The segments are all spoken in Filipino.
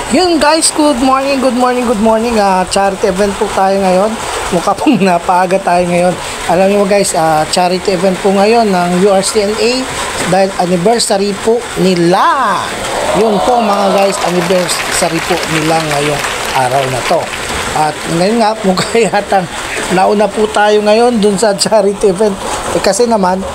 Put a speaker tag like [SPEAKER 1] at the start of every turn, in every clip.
[SPEAKER 1] Yun guys, good morning. Charity event po tayo ngayon. Mukha pong napaaga tayo ngayon. Alam niyo guys, charity event po ngayon ng URCNA dahil anniversary po nila. Yun po mga guys, anniversary po nila ngayong araw na to. At ngayon nga, mukha yatang nauna po tayo ngayon dun sa charity event. Kasi naman,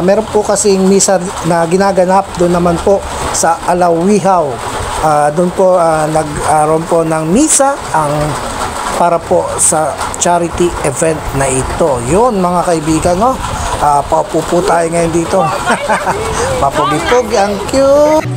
[SPEAKER 1] meron po kasing misa na ginaganap doon naman po sa Alawihaw. Doon po nag-aron po ng misa ang para po sa charity event na ito. Yun mga kaibigan, no? Paupo po tayo ngayon dito. Papugi-pugi, ang cute.